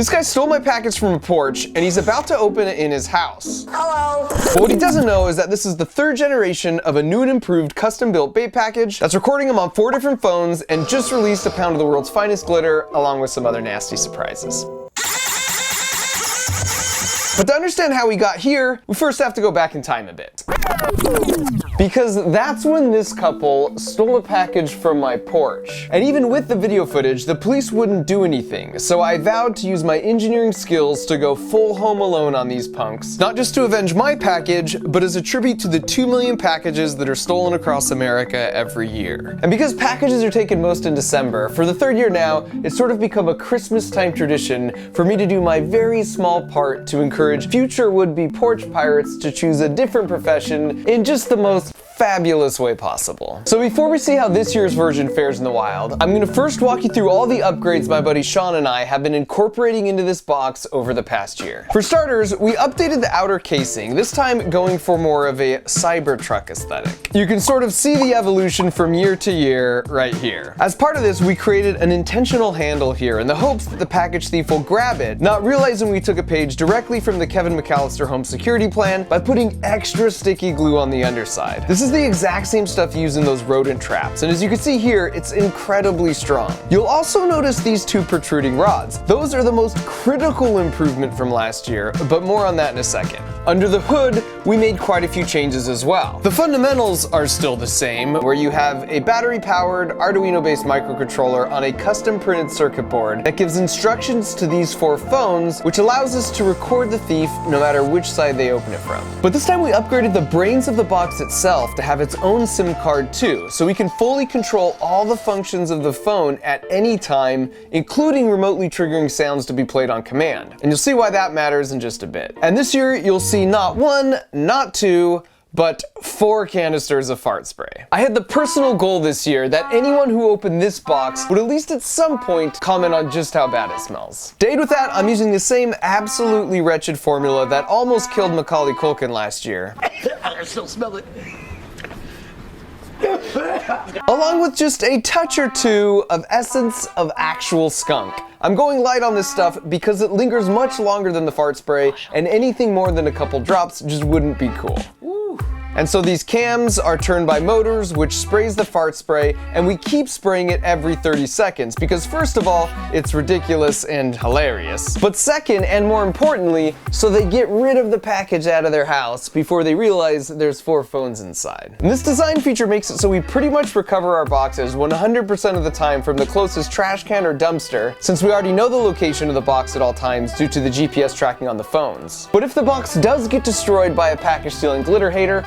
This guy stole my package from a porch, and he's about to open it in his house. Hello. But what he doesn't know is that this is the third generation of a new and improved custom-built bait package that's recording him on 4 different phones and just released a pound of the world's finest glitter, along with some other nasty surprises. But to understand how we got here, we first have to go back in time a bit. Because that's when this couple stole a package from my porch. And even with the video footage, the police wouldn't do anything, so I vowed to use my engineering skills to go full Home Alone on these punks. Not just to avenge my package, but as a tribute to the 2 million packages that are stolen across America every year. And because packages are taken most in December, for the 3rd year now, it's sort of become a Christmas-time tradition for me to do my very small part to encourage future would-be porch pirates to choose a different profession in just the most fabulous way possible. So before we see how this year's version fares in the wild, I'm gonna first walk you through all the upgrades my buddy Sean and I have been incorporating into this box over the past year. For starters, we updated the outer casing, this time going for more of a Cybertruck aesthetic. You can sort of see the evolution from year to year right here. As part of this, we created an intentional handle here in the hopes that the package thief will grab it, not realizing we took a page directly from the Kevin McAllister home security plan by putting extra sticky glue on the underside. This is the exact same stuff used in those rodent traps, and as you can see here, it's incredibly strong. You'll also notice these 2 protruding rods. Those are the most critical improvement from last year, but more on that in a second. Under the hood, we made quite a few changes as well. The fundamentals are still the same, where you have a battery-powered, Arduino-based microcontroller on a custom-printed circuit board that gives instructions to these 4 phones, which allows us to record the thief no matter which side they open it from. But this time we upgraded the brains of the box itself to have its own SIM card too, so we can fully control all the functions of the phone at any time, including remotely triggering sounds to be played on command. And you'll see why that matters in just a bit. And this year, you'll see not 1, not 2, but 4 canisters of fart spray. I had the personal goal this year that anyone who opened this box would at least at some point comment on just how bad it smells. To aid with that, I'm using the same absolutely wretched formula that almost killed Macaulay Culkin last year. I still smell it. Along with just a touch or 2 of essence of actual skunk. I'm going light on this stuff because it lingers much longer than the fart spray, and anything more than a couple drops just wouldn't be cool. And so these cams are turned by motors, which sprays the fart spray, and we keep spraying it every 30 seconds because first of all, it's ridiculous and hilarious. But second, and more importantly, so they get rid of the package out of their house before they realize there's 4 phones inside. And this design feature makes it so we pretty much recover our boxes 100% of the time from the closest trash can or dumpster, since we already know the location of the box at all times due to the GPS tracking on the phones. But if the box does get destroyed by a package stealing glitter hater,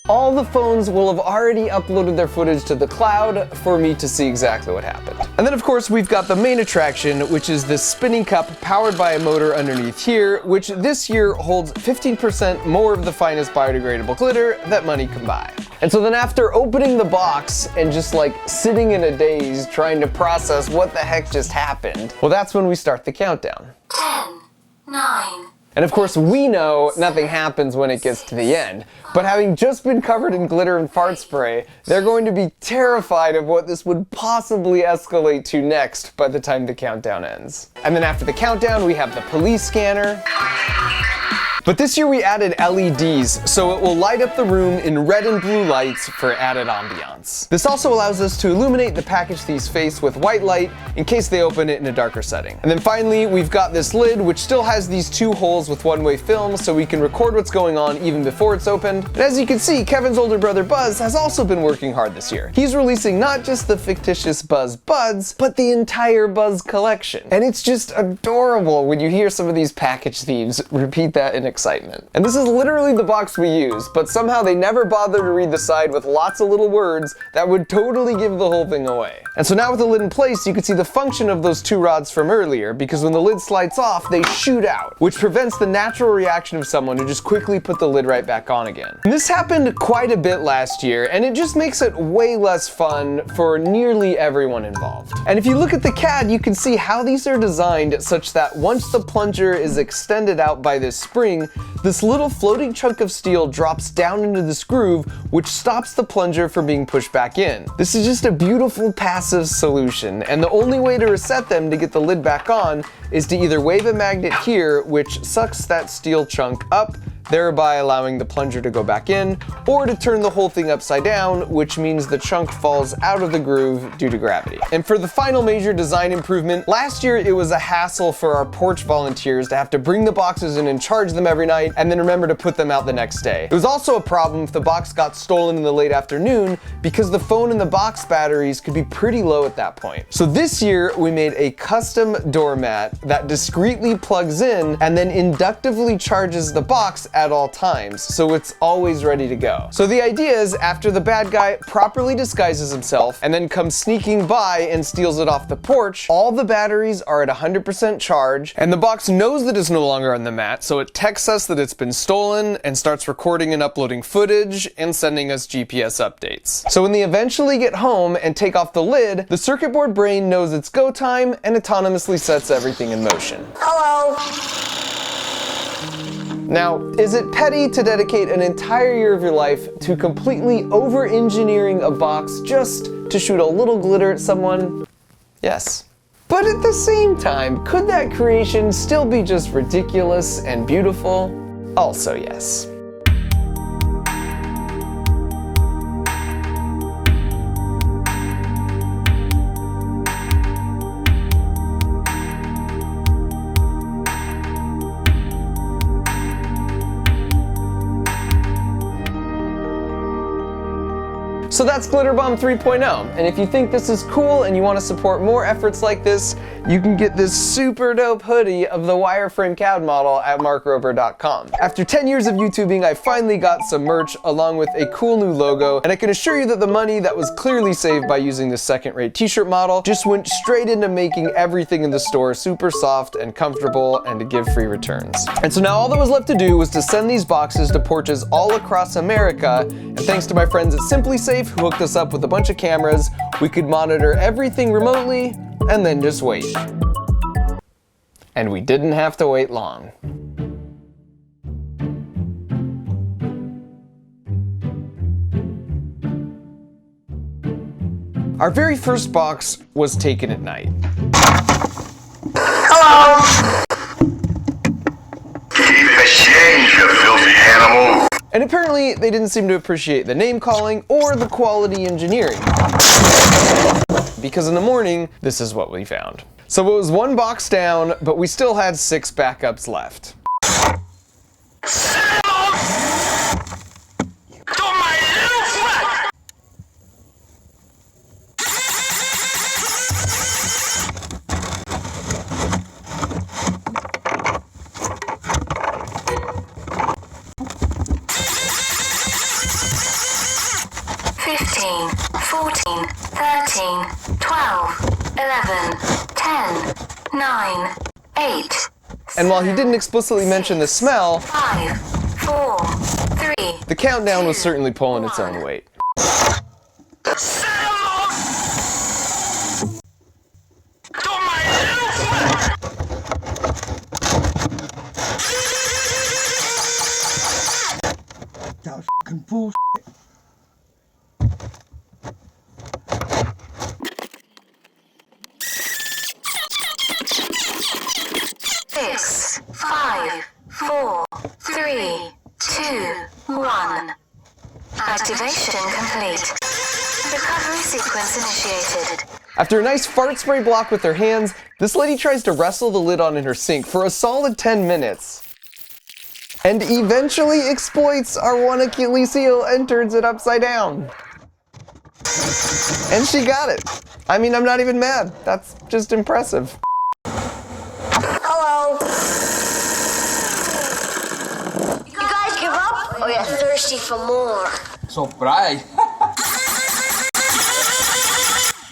all the phones will have already uploaded their footage to the cloud for me to see exactly what happened. And then of course we've got the main attraction, which is this spinning cup powered by a motor underneath here, which this year holds 15% more of the finest biodegradable glitter that money can buy. And so then after opening the box and just like sitting in a daze trying to process what the heck just happened, well, that's when we start the countdown. 10, 9. And of course we know nothing happens when it gets to the end, but having just been covered in glitter and fart spray, they're going to be terrified of what this would possibly escalate to next by the time the countdown ends. And then after the countdown, we have the police scanner. But this year we added LEDs, so it will light up the room in red and blue lights for added ambiance. This also allows us to illuminate the package thief's face with white light in case they open it in a darker setting. And then finally, we've got this lid, which still has these 2 holes with one-way film, so we can record what's going on even before it's opened. And as you can see, Kevin's older brother Buzz has also been working hard this year. He's releasing not just the fictitious Buzz Buds, but the entire Buzz collection. And it's just adorable when you hear some of these package thieves repeat that in excitement. And this is literally the box we use, but somehow they never bother to read the side with lots of little words that would totally give the whole thing away. And so now with the lid in place, you can see the function of those 2 rods from earlier, because when the lid slides off, they shoot out, which prevents the natural reaction of someone to just quickly put the lid right back on again. And this happened quite a bit last year, and it just makes it way less fun for nearly everyone involved. And if you look at the CAD, you can see how these are designed such that once the plunger is extended out by this spring, this little floating chunk of steel drops down into this groove, which stops the plunger from being pushed back in. This is just a beautiful passive solution, and the only way to reset them to get the lid back on is to either wave a magnet here, which sucks that steel chunk up, thereby allowing the plunger to go back in, or to turn the whole thing upside down, which means the chunk falls out of the groove due to gravity. And for the final major design improvement, last year it was a hassle for our porch volunteers to have to bring the boxes in and charge them every night, and then remember to put them out the next day. It was also a problem if the box got stolen in the late afternoon, because the phone and the box batteries could be pretty low at that point. So this year we made a custom doormat that discreetly plugs in and then inductively charges the box at all times, so it's always ready to go. So the idea is, after the bad guy properly disguises himself and then comes sneaking by and steals it off the porch, all the batteries are at 100% charge, and the box knows that it's no longer on the mat, so it texts us that it's been stolen and starts recording and uploading footage and sending us GPS updates. So when they eventually get home and take off the lid, the circuit board brain knows it's go time and autonomously sets everything in motion. Hello. Now, is it petty to dedicate an entire year of your life to completely over-engineering a box just to shoot a little glitter at someone? Yes. But at the same time, could that creation still be just ridiculous and beautiful? Also yes. So that's Glitter Bomb 3.0, and if you think this is cool and you want to support more efforts like this, you can get this super dope hoodie of the wireframe CAD model at markrober.com. After 10 years of YouTubing, I finally got some merch along with a cool new logo, and I can assure you that the money that was clearly saved by using this second-rate t-shirt model just went straight into making everything in the store super soft and comfortable and to give free returns. And so now all that was left to do was to send these boxes to porches all across America, and thanks to my friends at SimpliSafe who hooked us up with a bunch of cameras, we could monitor everything remotely and then just wait. And we didn't have to wait long. Our very first box was taken at night. Hello. Keep the change, you filthy animal. And apparently they didn't seem to appreciate the name calling or the quality engineering. Because in the morning, this is what we found. So it was one box down, but we still had 6 backups left. Fifteen, 14, 13, 12, 11, 10, 9, 8. And while he didn't explicitly mention the smell, 5, 4, 3. the countdown was certainly pulling its own weight. That was fucking bullshit. 6, 5, 4, 3, 2, 1. Activation complete. Recovery sequence initiated. After a nice fart spray block with her hands, this lady tries to wrestle the lid on in her sink for a solid 10 minutes. And eventually exploits our one Achilles heel and turns it upside down. And she got it. I mean, I'm not even mad. That's just impressive. Hello. You guys give up? Or you're thirsty for more? Surprise.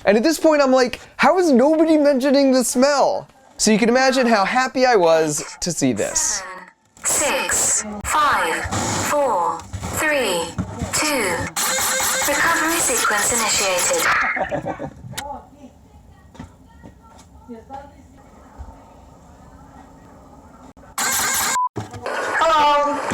And at this point, I'm like, how is nobody mentioning the smell? So you can imagine how happy I was to see this. 6, 5, 4, 3, 2. Recovery sequence initiated. Hello.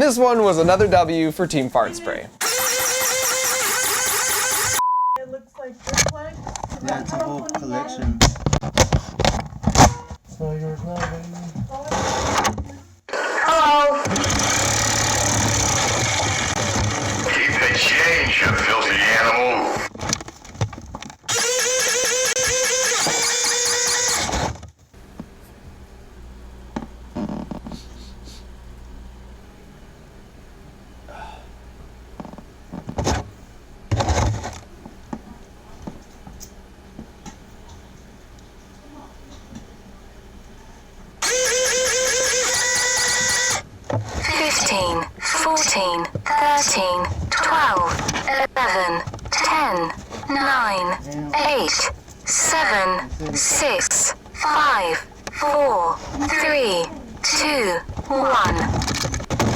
this one was another W for Team Fart Spray. It looks like this one. Yeah, it's a whole collection. So yours now, baby. Hello. Keep the change, you filthy animal. Fifteen, 14, 13, 12, 11, 10, 9, 8, 7, 6, 5, 4, 3, 2, 1.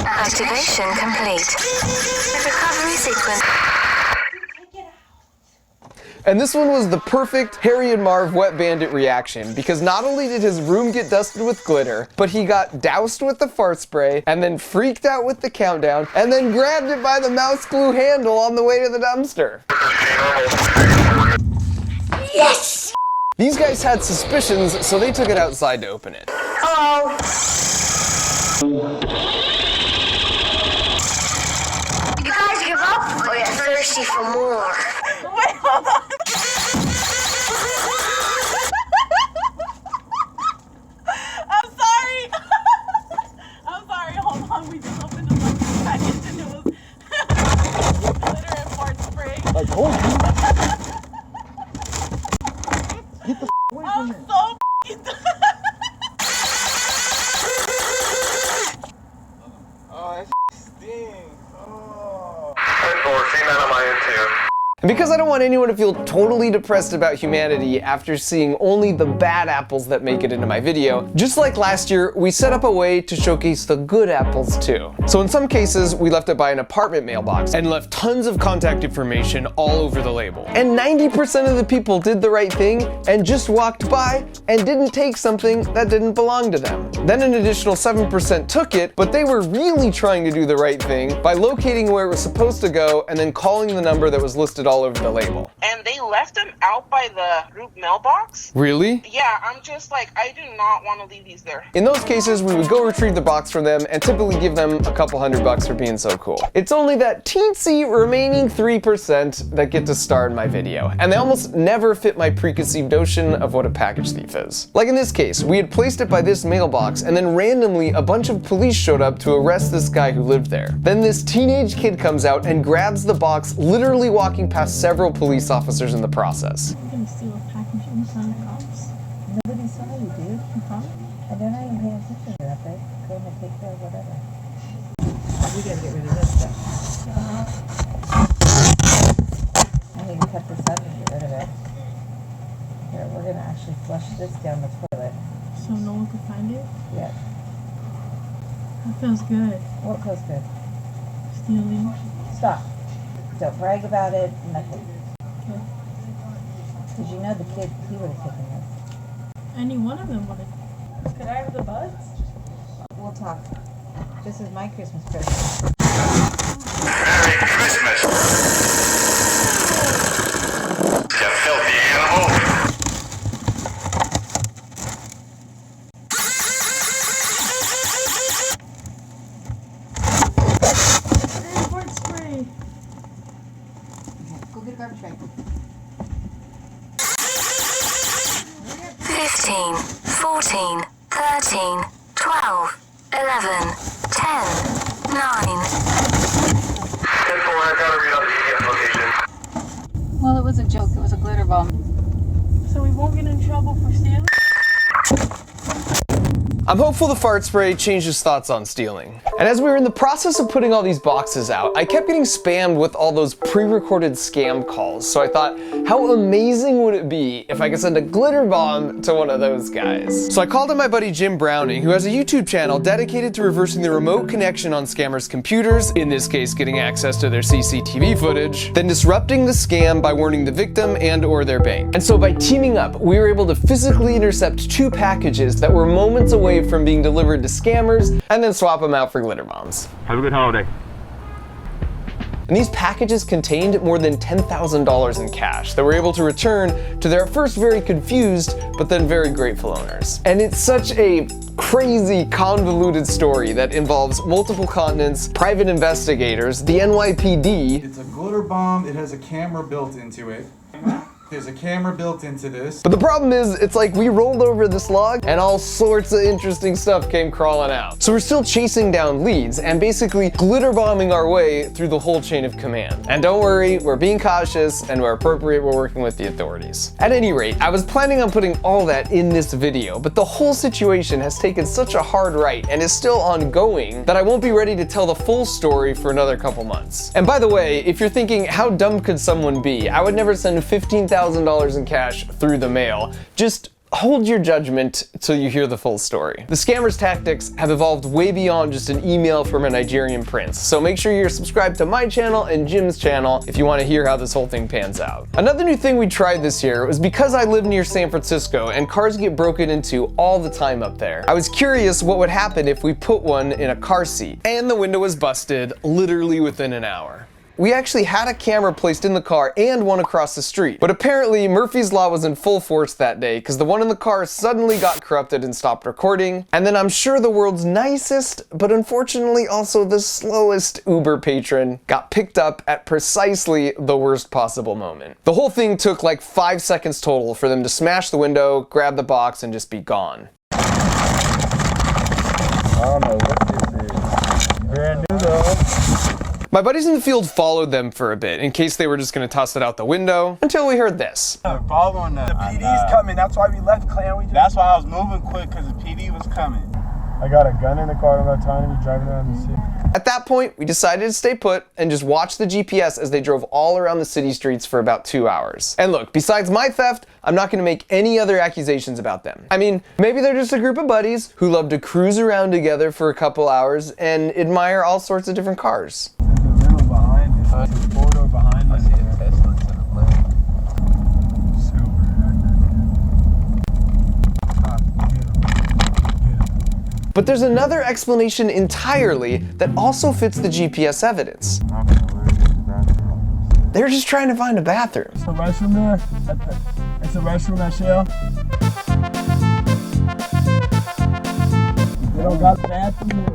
Activation complete. Recovery sequence. And this one was the perfect Harry and Marv Wet Bandit reaction, because not only did his room get dusted with glitter, but he got doused with the fart spray, and then freaked out with the countdown, and then grabbed it by the mouse glue handle on the way to the dumpster. Yes. These guys had suspicions, so they took it outside to open it. Hello. You guys give up, or you're thirsty for more? Wait, hold on. I'm sorry. I'm sorry. Hold on. We just opened the fucking package and it was glitter and fart spray. I told you. Get the away from I'm me. so f***ing Oh, that stinks. Oh. Seen that on my end too. And because I don't want anyone to feel totally depressed about humanity after seeing only the bad apples that make it into my video, just like last year, we set up a way to showcase the good apples too. So in some cases, we left it by an apartment mailbox and left tons of contact information all over the label. And 90% of the people did the right thing and just walked by and didn't take something that didn't belong to them. Then an additional 7% took it, but they were really trying to do the right thing by locating where it was supposed to go and then calling the number that was listed all over the label. And they left them out by the group mailbox? Really? Yeah, I'm just like, I do not want to leave these there. In those cases, we would go retrieve the box from them and typically give them a couple $100 for being so cool. It's only that teensy remaining 3% that get to star in my video, and they almost never fit my preconceived notion of what a package thief is. Like in this case, we had placed it by this mailbox, and then randomly a bunch of police showed up to arrest this guy who lived there. Then this teenage kid comes out and grabs the box, literally walking past several police officers in the process. You're gonna steal a package in front of the cops? Nobody saw you, dude. And they're not even paying attention to that. They're going to take care of whatever. We gotta get rid of this stuff. I need to cut this up and get rid of it. Here, we're gonna actually flush this down the toilet. So no one could find it? Yeah. That feels good. What feels good? Stealing. Stop. Don't brag about it. Nothing. Okay. Because you know the kid, he would have taken this. Any one of them would have. Could I have the buds? We'll talk. This is my Christmas present. Merry Christmas. You filthy animal. Fart spray. Go get a garbage bag. 15, 14, 13, 12, 11, 10, 9. I gotta read out the EF location. Well, it was a joke. It was a glitter bomb. So we won't get in trouble for stealing? I'm hopeful the fart spray changed his thoughts on stealing. And as we were in the process of putting all these boxes out, I kept getting spammed with all those pre-recorded scam calls. So I thought, how amazing would it be if I could send a glitter bomb to one of those guys? So I called in my buddy Jim Browning, who has a YouTube channel dedicated to reversing the remote connection on scammers' computers, in this case getting access to their CCTV footage, then disrupting the scam by warning the victim and or their bank. And so by teaming up, we were able to physically intercept 2 packages that were moments away away from being delivered to scammers, and then swap them out for glitter bombs. Have a good holiday. And these packages contained more than $10,000 in cash that were able to return to their at first very confused, but then very grateful owners. And it's such a crazy, convoluted story that involves multiple continents, private investigators, the NYPD. It's a glitter bomb, it has a camera built into it. There's a camera built into this. But the problem is, it's like we rolled over this log and all sorts of interesting stuff came crawling out. So we're still chasing down leads and basically glitter bombing our way through the whole chain of command. And don't worry, we're being cautious, and where appropriate, we're working with the authorities. At any rate, I was planning on putting all that in this video, but the whole situation has taken such a hard right and is still ongoing that I won't be ready to tell the full story for another couple months. And by the way, if you're thinking, how dumb could someone be? I would never send $15,000 in cash through the mail. Just hold your judgment till you hear the full story. The scammers' tactics have evolved way beyond just an email from a Nigerian prince, so make sure you're subscribed to my channel and Jim's channel if you want to hear how this whole thing pans out. Another new thing we tried this year was because I live near San Francisco and cars get broken into all the time up there. I was curious what would happen if we put one in a car seat, and the window was busted literally within an hour. We actually had a camera placed in the car and one across the street. But apparently Murphy's Law was in full force that day because the one in the car suddenly got corrupted and stopped recording. And then I'm sure the world's nicest, but unfortunately also the slowest Uber patron got picked up at precisely the worst possible moment. The whole thing took like 5 seconds total for them to smash the window, grab the box, and just be gone. I don't know what this is. Brand new though. My buddies in the field followed them for a bit in case they were just gonna toss it out the window until we heard this. Following the PD's coming, that's why we left Clan. That's why I was moving quick, because the PD was coming. I got a gun in the car, I don't got time to be driving around the city. At that point, we decided to stay put and just watch the GPS as they drove all around the city streets for about 2 hours. And look, besides my theft, I'm not gonna make any other accusations about them. I mean, maybe they're just a group of buddies who love to cruise around together for a couple hours and admire all sorts of different cars. There's a rental behind it. There's a four-door behind us. I see a Tesla to the left. But there's another explanation entirely that also fits the GPS evidence. They're just trying to find a bathroom. It's a restroom there. It's a restroom at Shell. They don't got a bathroom there.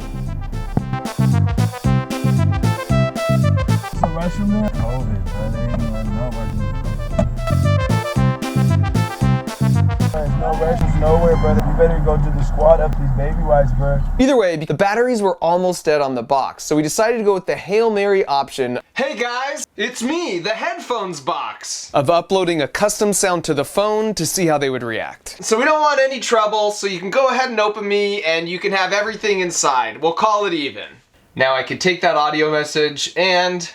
It's a restroom there. COVID, but they ain't letting nobody. There's no restrooms nowhere, brother. You better go to the squad up these baby wipes, bro. Either way, the batteries were almost dead on the box, so we decided to go with the Hail Mary option. Hey guys, it's me, the headphones box, of uploading a custom sound to the phone to see how they would react. So we don't want any trouble, so you can go ahead and open me and you can have everything inside. We'll call it even. Now I could take that audio message and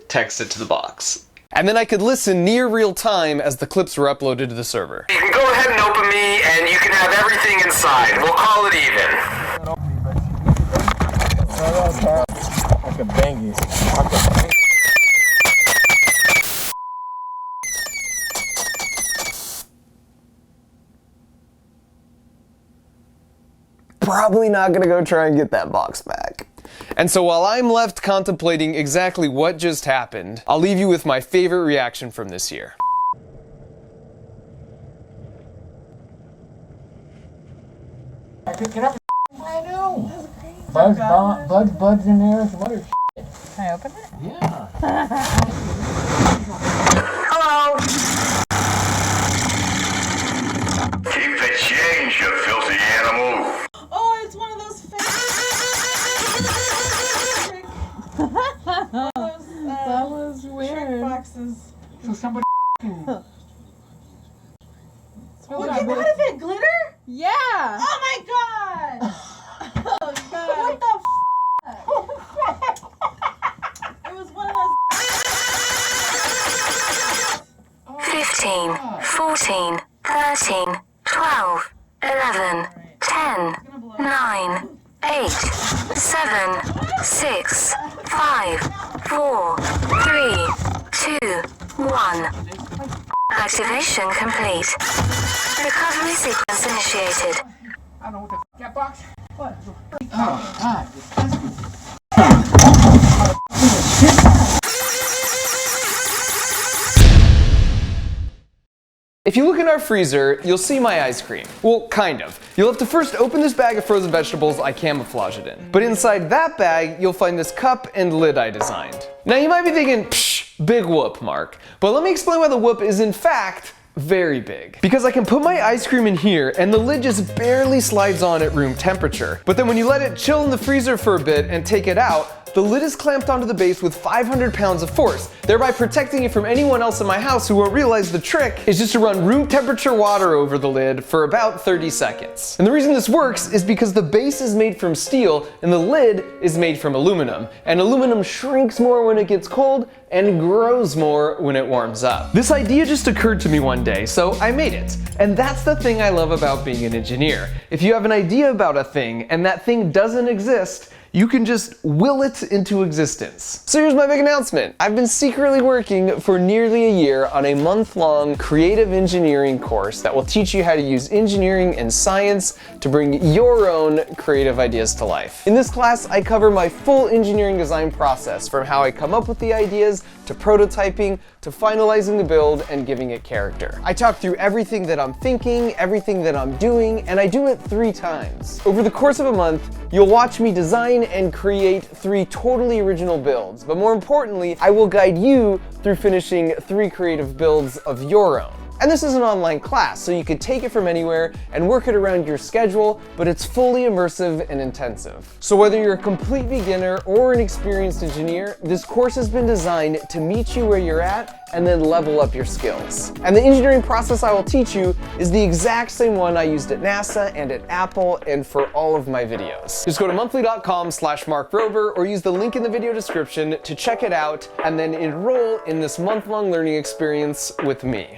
text it to the box. And then I could listen near real time as the clips were uploaded to the server. You can go ahead and open me and you can have everything inside. We'll call it even. I can bang it. Probably not gonna go try and get that box back. And so while I'm left contemplating exactly what just happened, I'll leave you with my favorite reaction from this year. Can I brand new? Bugs in there. What is shit? Can I open it? Yeah. Hello. Keep the change, you filthy animal. Oh, it's one of those fake. That was Trick weird. boxes. So somebody. What came out of it? Glitter? Yeah. Oh my god! Oh god! What the It was one of those. 15, 14, 13, 12, 11, 10, 9, 8, 7, 6, 5, 4, 3, 2, 1. Activation complete. Recovery sequence initiated. I don't know what the that box? What? Oh, God, disgusting. If you look in our freezer, you'll see my ice cream. Well, kind of. You'll have to first open this bag of frozen vegetables I camouflage it in. But inside that bag, you'll find this cup and lid I designed. Now you might be thinking, psh, big whoop, Mark. But let me explain why the whoop is in fact very big. Because I can put my ice cream in here and the lid just barely slides on at room temperature. But then when you let it chill in the freezer for a bit and take it out, the lid is clamped onto the base with 500 pounds of force, thereby protecting it from anyone else in my house who won't realize the trick is just to run room temperature water over the lid for about 30 seconds. And the reason this works is because the base is made from steel and the lid is made from aluminum. And aluminum shrinks more when it gets cold and grows more when it warms up. This idea just occurred to me one day, so I made it. And that's the thing I love about being an engineer. If you have an idea about a thing and that thing doesn't exist, you can just will it into existence. So here's my big announcement. I've been secretly working for nearly a year on a month-long creative engineering course that will teach you how to use engineering and science to bring your own creative ideas to life. In this class, I cover my full engineering design process, from how I come up with the ideas, to prototyping, to finalizing the build and giving it character. I talk through everything that I'm thinking, everything that I'm doing, and I do it 3 times. Over the course of a month, you'll watch me design and create 3 totally original builds, but more importantly, I will guide you through finishing 3 creative builds of your own. And this is an online class, so you can take it from anywhere and work it around your schedule, but it's fully immersive and intensive. So whether you're a complete beginner or an experienced engineer, this course has been designed to meet you where you're at and then level up your skills. And the engineering process I will teach you is the exact same one I used at NASA and at Apple and for all of my videos. Just go to monthly.com/MarkRover or use the link in the video description to check it out and then enroll in this month-long learning experience with me.